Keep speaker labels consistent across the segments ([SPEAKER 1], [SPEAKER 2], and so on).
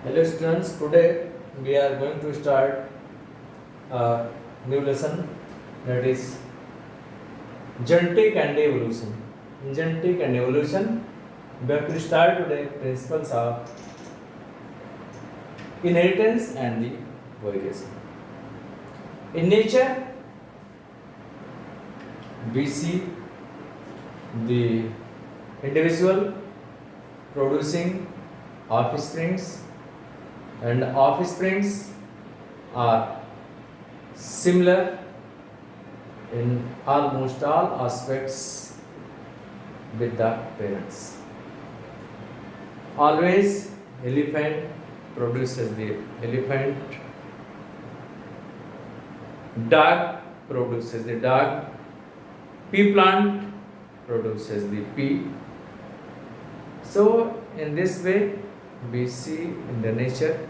[SPEAKER 1] Hello students, today we are going to start a new lesson, that is genetic and evolution. In genetic and evolution, we have to start today principles of inheritance and the variation. In nature, we see the individual producing offsprings, and offsprings are similar in almost all aspects with the parents. Always elephant produces the elephant, dog produces the dog, pea plant produces the pea. So in this way we see in the nature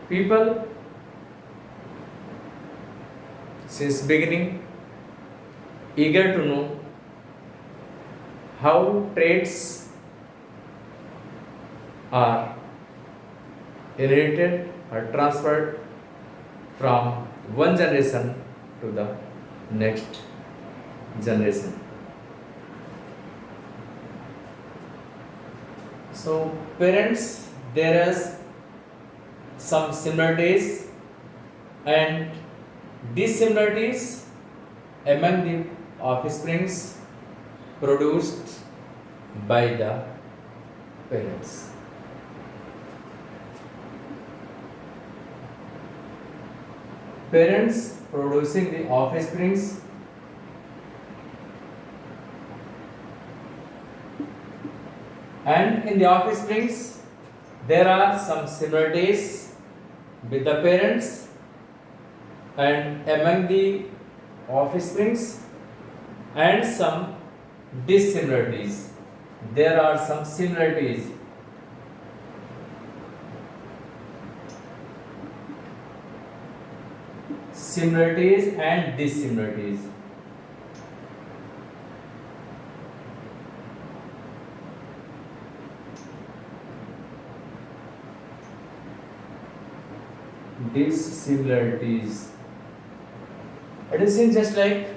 [SPEAKER 1] people since beginning eager to know how traits are inherited or transferred from one generation to the next generation. So parents, there is some similarities and dissimilarities among the offsprings produced by the parents. Parents producing the offsprings and in the offsprings there are some similarities with the parents, and among the offsprings and some dissimilarities. There are some similarities. Similarities and dissimilarities. Dissimilarities. It is seen just like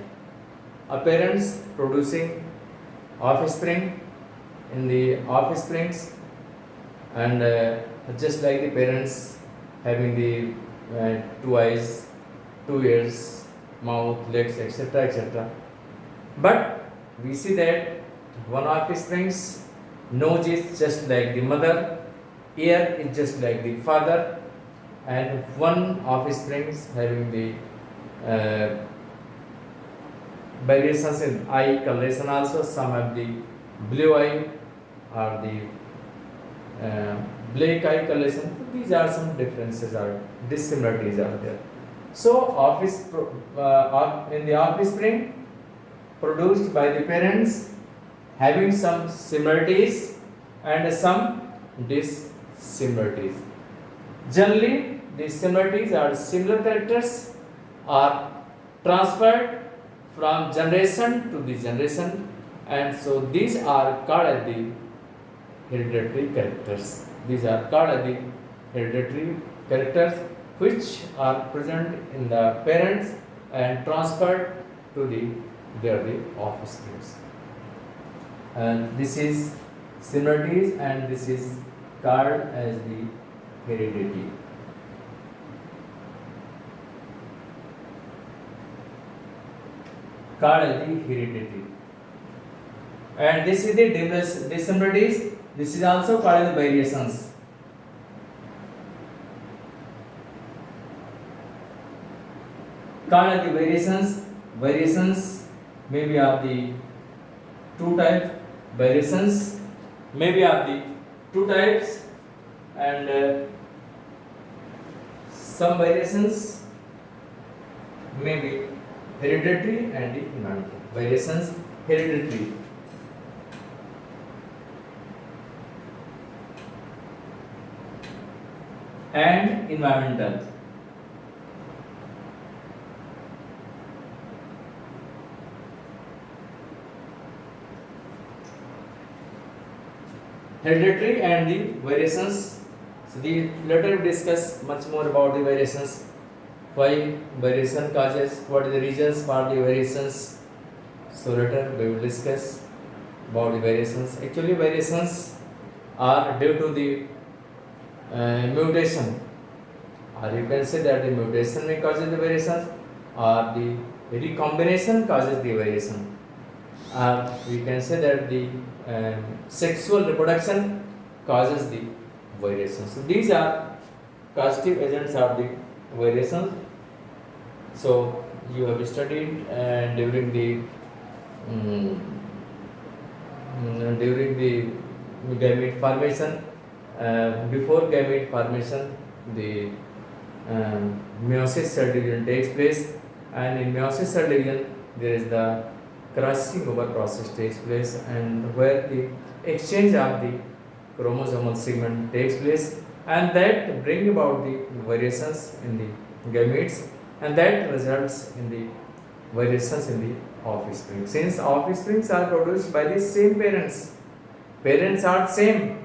[SPEAKER 1] a parents producing offspring in the offsprings, and just like the parents having the two eyes, 2 ears, mouth, legs, etc., etc. But we see that one offspring's nose is just like the mother, ear is just like the father, and one offsprings having the variations in eye coloration also. Some have the blue eye or the black eye coloration. These are some differences or dissimilarities are there. So in the offspring produced by the parents having some similarities and some dissimilarities. Generally, the similarities or similar characters are transferred from generation to the generation, and so these are called as the hereditary characters. These are called as the hereditary characters which are present in the parents and transferred to the offspring. And this is similarities, and this is called as the heredity. Called as the heredity. And this is the dissimilarities. This is also called as the variations. Called as the variations. Variations may be of the two types. Variations may be of the two types, and some variations may be hereditary and the environmental. Variations hereditary. And environmental. hereditary and the variations. So later we discuss much more about the variations, why variation causes, what are the reasons for the variations. So later we will discuss about the variations. Actually variations are due to the mutation, or you can say that the mutation may causes the variation, or the recombination causes the variation, or we can say that the sexual reproduction causes the variation. So these are causative agents of the variation. So you have studied during the gamete formation. Before gamete formation, the meiosis cell division takes place, and in meiosis cell division there is the crossing over process takes place, and where the exchange of the chromosomal segment takes place, and that bring about the variations in the gametes, and that results in the variations in the offspring. Since offsprings are produced by the same parents are same,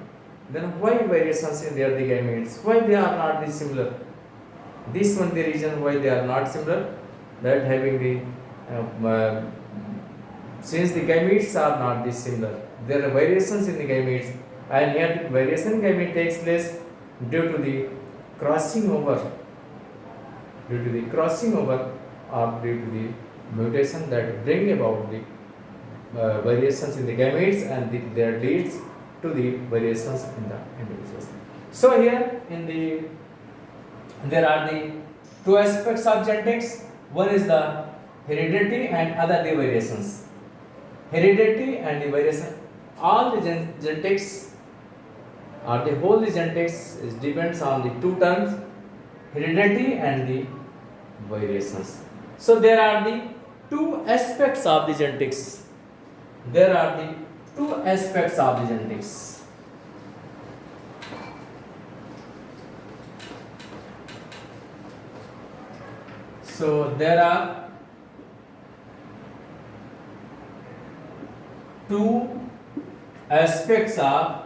[SPEAKER 1] then why variations in their the gametes? Why they are not the similar? This one the reason why they are not similar, that having the since the gametes are not the similar, there are variations in the gametes, and here the variation in gamete takes place due to the crossing over, or due to the mutation that bring about the variations in the gametes, and that leads to the variations in the individuals. So here there are the two aspects of genetics. One is the heredity and other the variations. Heredity and the variation, all the genetics, or the whole the genetics is depends on the two terms, heredity and the variations. So there are the two aspects of the genetics. There are the two aspects of the genetics. So there are two aspects of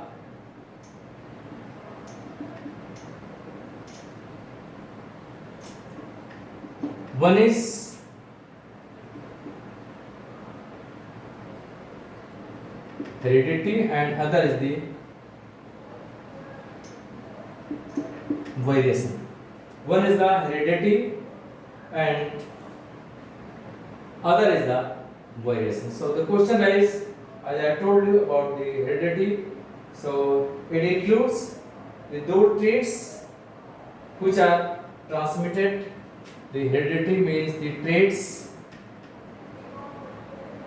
[SPEAKER 1] one is heredity and other is the variation. One is the heredity and other is the variation. So the question is, as I told you about the heredity, so it includes the those traits which are transmitted. The heredity means the traits.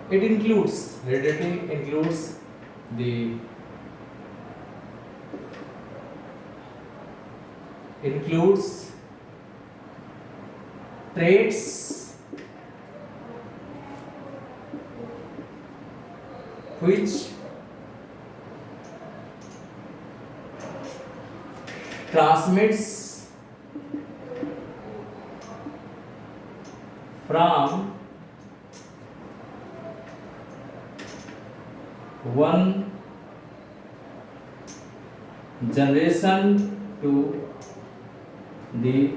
[SPEAKER 1] Heredity includes the traits which transmits from one generation to the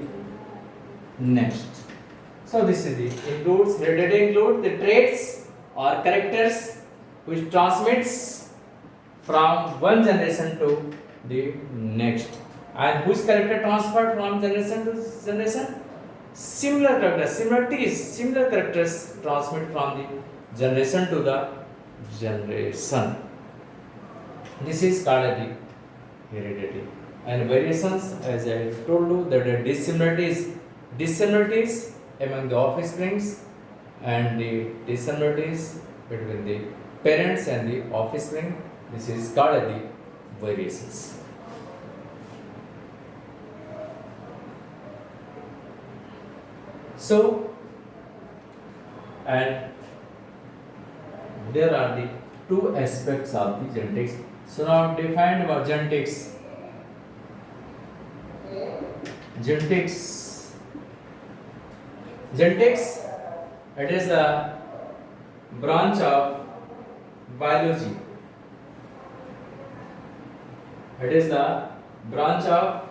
[SPEAKER 1] next. So this is the includes heredity includes the traits or characters which transmits from one generation to the next. And which character transferred from generation to generation? Similar characters transmit from the generation to the generation. This is called the heredity. And variations, as I told you, that are dissimilarities among the offsprings, and the dissimilarities between the parents and the offspring. This is called the variations. So, and there are the two aspects of the genetics. So now defined about genetics. Genetics, it is a branch of biology It is the branch of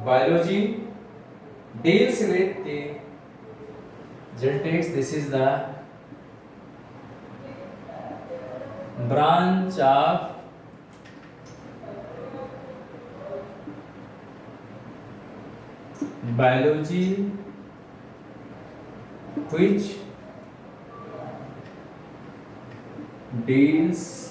[SPEAKER 1] biology deals with the genetics. This is the branch of biology which deals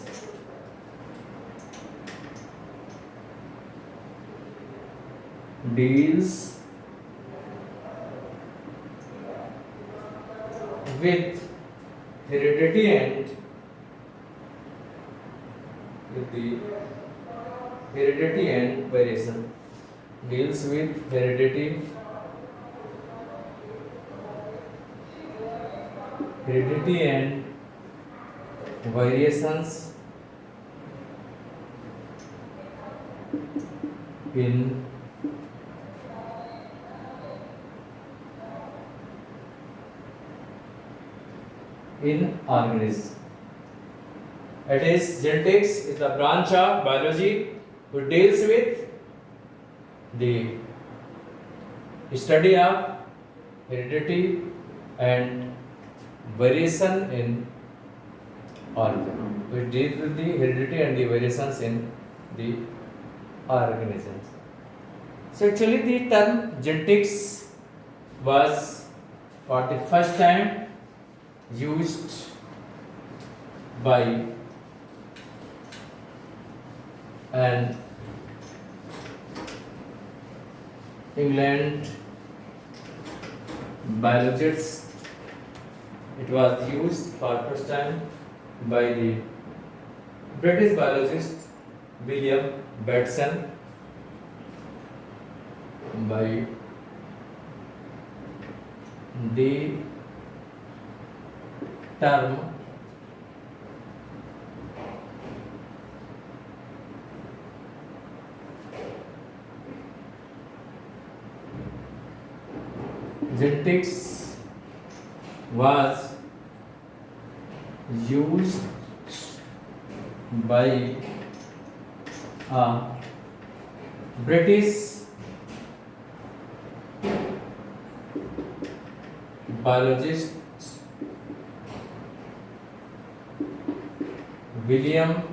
[SPEAKER 1] with heredity and with the heredity and variation. Deals with heredity and variations in organisms. It is genetics is the branch of biology who deals with the study of heredity and variation in organisms. We deal with the heredity and the variations in the organisms. So actually the term genetics was for the first time used by an England biologist. It was used for first time by the British biologist William Batson. By the term genetics was used by a British biologist William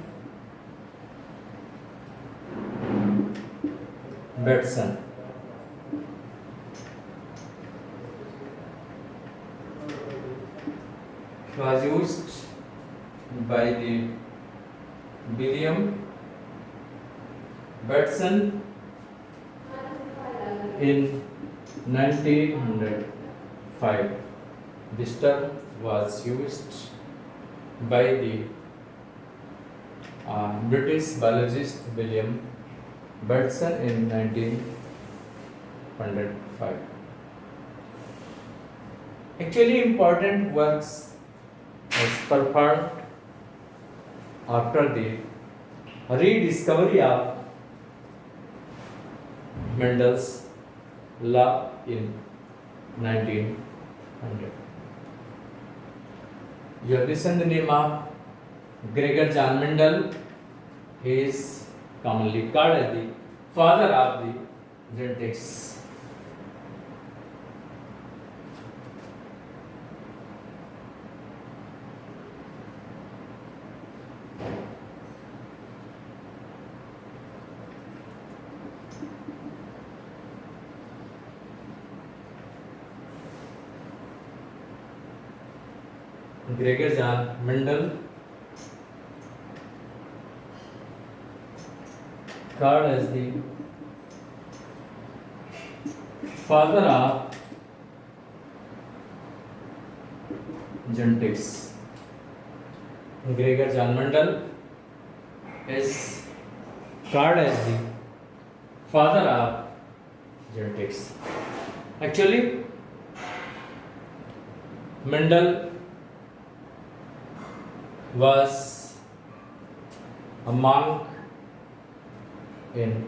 [SPEAKER 1] Batson. It was used by the William Batson in 1905. This term was used by the British biologist William Batson in 1905. Actually, important works was performed after the rediscovery of Mendel's law in 1900. You have listened the name of Gregor John Mendel. He is commonly called as the father of the genetics. Gregor John Mendel, called as the father of genetics. Gregor John Mendel is called as the father of genetics. Actually, Mendel was a monk in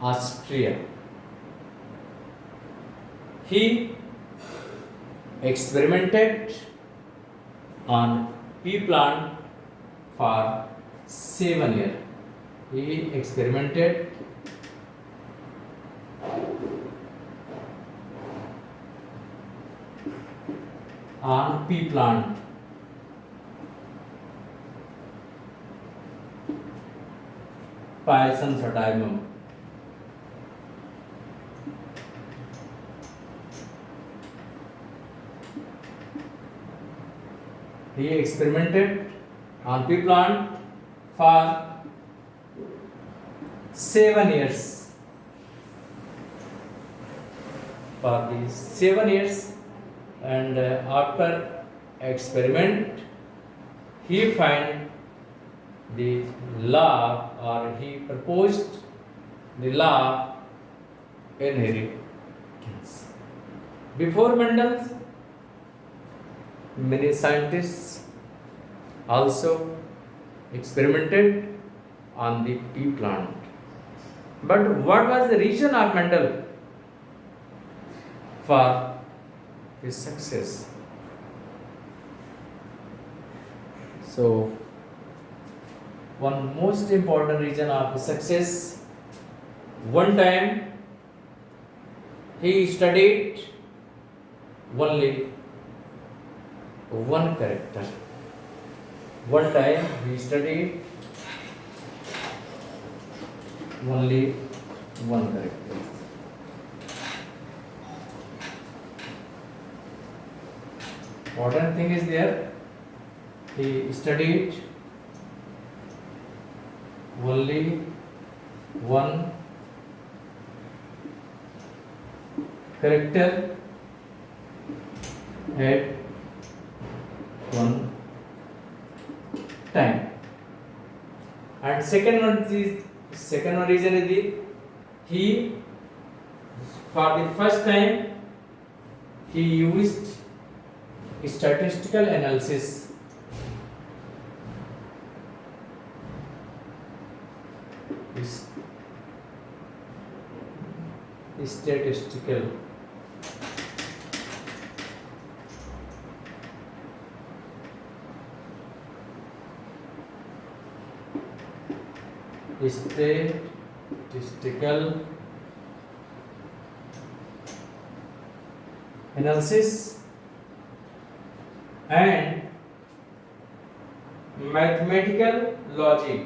[SPEAKER 1] Austria. He experimented on pea plant for 7 years. He experimented on pea plant. Pisum sativum. He experimented on pea plant for 7 years. For the 7 years, and after experiment, he find the law, or he proposed the law inheritance. Before Mendel, many scientists also experimented on the pea plant. But what was the reason of Mendel for his success? So, one most important reason of his success, one time he studied only one character. One time he studied only one character. Important thing is there, he studied only one character at one time. And second one reason is the he, for the first time, he used statistical analysis. Statistical analysis and mathematical logic.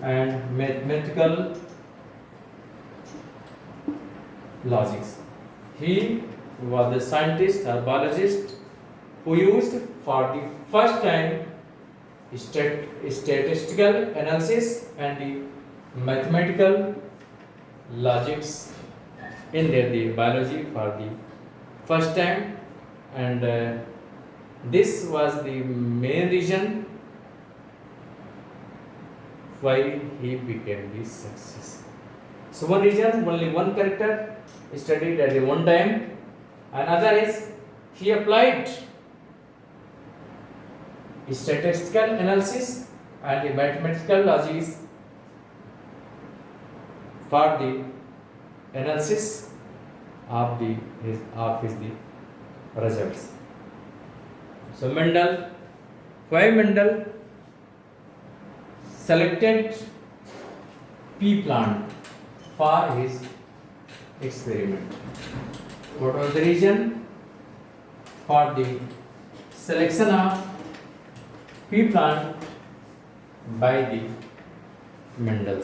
[SPEAKER 1] And mathematical logics. He was a scientist or biologist who used for the first time statistical analysis and the mathematical logics in the biology for the first time, and this was the main reason why he became the success. So one reason, only one character studied at the one time. Another is he applied statistical analysis and the mathematical logics for the analysis of his results. So Mendel, why Mendel selected pea plant for his experiment? What was the reason for the selection of pea plant by the Mendel?